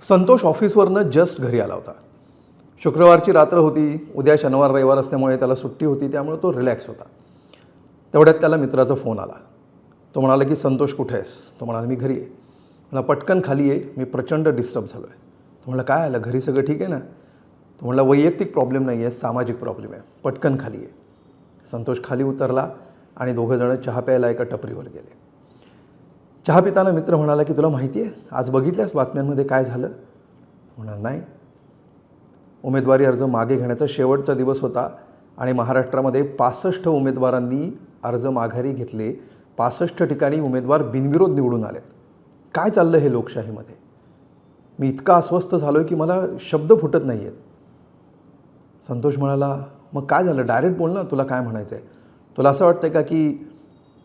Santosh ऑफिसवरनं just घरी आला होता. शुक्रवारची रात्र होती, उद्या शनिवार रविवार असल्यामुळे त्याला सुट्टी होती, त्यामुळे तो रिलॅक्स होता. तेवढ्यात त्याला मित्राचा फोन आला. तो म्हणाला की संतोष कुठे आहेस? तो म्हणाला मी घरी आहे. मला पटकन खाली ये, मी प्रचंड डिस्टर्ब झालो आहे. तो म्हणला काय आलं, घरी सगळं ठीक आहे ना? तो म्हणला वैयक्तिक प्रॉब्लेम नाही आहे, सामाजिक प्रॉब्लेम आहे, पटकन खाली ये. संतोष खाली उतरला आणि दोघंजणं चहा प्यायला एका टपरीवर गेले. चहा पिताना मित्र म्हणाला की तुला माहिती आहे आज बघितल्यास बातम्यांमध्ये काय झालं? म्हणाला नाही. उमेदवारी अर्ज मागे घेण्याचा शेवटचा दिवस होता आणि महाराष्ट्रामध्ये 65 उमेदवारांनी अर्ज माघारी घेतले. 65 ठिकाणी उमेदवार बिनविरोध निवडून आलेत. काय चाललं हे लोकशाहीमध्ये? मी इतका अस्वस्थ झालो आहे की मला शब्द फुटत नाही आहेत. संतोष म्हणाला मग काय झालं, डायरेक्ट बोल ना, तुला काय म्हणायचं आहे? तुला असं वाटतं का की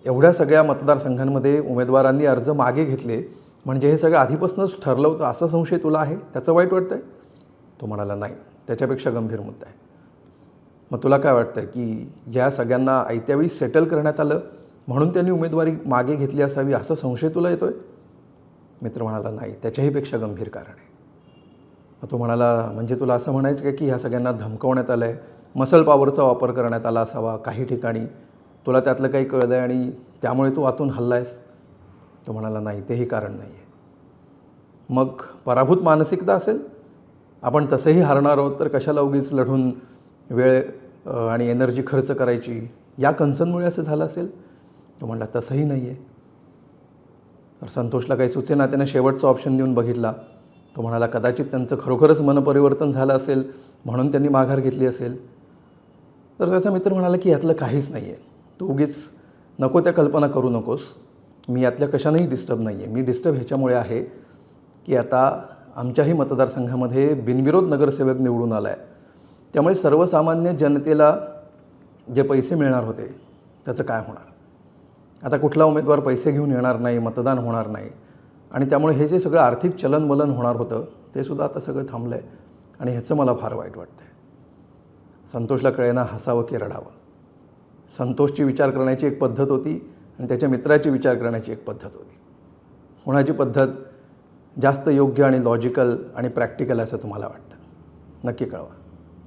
एवढ्या सगळ्या मतदारसंघांमध्ये उमेदवारांनी अर्ज मागे घेतले म्हणजे हे सगळं आधीपासूनच ठरलं होतं असा संशय तुला आहे? त्याचं वाईट वाटतं आहे? तो म्हणाला नाही, त्याच्यापेक्षा गंभीर मुद्दा आहे. मग तुला काय वाटतं की या सगळ्यांना ऐत्यावेळी सेटल करण्यात आलं म्हणून त्यांनी उमेदवारी मागे घेतली असावी असा संशय तुला येतो आहे? मित्र म्हणाला नाही, त्याच्याही पेक्षा गंभीर कारण आहे. मग तो म्हणाला म्हणजे तुला असं म्हणायचं का की ह्या सगळ्यांना धमकवण्यात आलं आहे, मसल पॉवरचा वापर करण्यात आला असावा काही ठिकाणी, तुला त्यातलं काही कळलं आहे आणि त्यामुळे तू आतून हल्ला आहेस? तो म्हणाला नाही, तेही कारण नाही आहे. मग पराभूत मानसिकता असेल? आपण तसेही हारणार आहोत तर कशाला उगीच लढून वेळ आणि एनर्जी खर्च करायची, या कन्सर्नमुळे असं झालं असेल? तो म्हणला तसंही नाही आहे. तर संतोषला काही सुचेना, त्याने शेवटचा ऑप्शन देऊन बघितला. तो म्हणाला कदाचित त्यांचं खरोखरच मनपरिवर्तन झालं असेल म्हणून त्यांनी माघार घेतली असेल. तर त्याचा मित्र म्हणाला की यातलं काहीच नाही आहे, तू उगीच नको त्या कल्पना करू नकोस. मी यातल्या कशानेही डिस्टर्ब नाही आहे. मी डिस्टर्ब ह्याच्यामुळे आहे की आता आमच्याही मतदारसंघामध्ये बिनविरोध नगरसेवक निवडून आला आहे. त्यामुळे सर्वसामान्य जनतेला जे पैसे मिळणार होते त्याचं काय होणार? आता कुठला उमेदवार पैसे घेऊन येणार नाही, मतदान होणार नाही आणि त्यामुळे हे जे सगळं आर्थिक चलनवलन होणार होतं ते सुद्धा आता सगळं थांबलं आहे आणि ह्याचं मला फार वाईट वाटतं आहे. संतोषला कळेना हसावं की रडावं. संतोषची विचार करण्याची एक पद्धत होती आणि त्याच्या मित्राची विचार करण्याची एक पद्धत होती. कोणाची पद्धत जास्त योग्य आणि लॉजिकल आणि प्रॅक्टिकल असं तुम्हाला वाटतं? नक्की कळवा.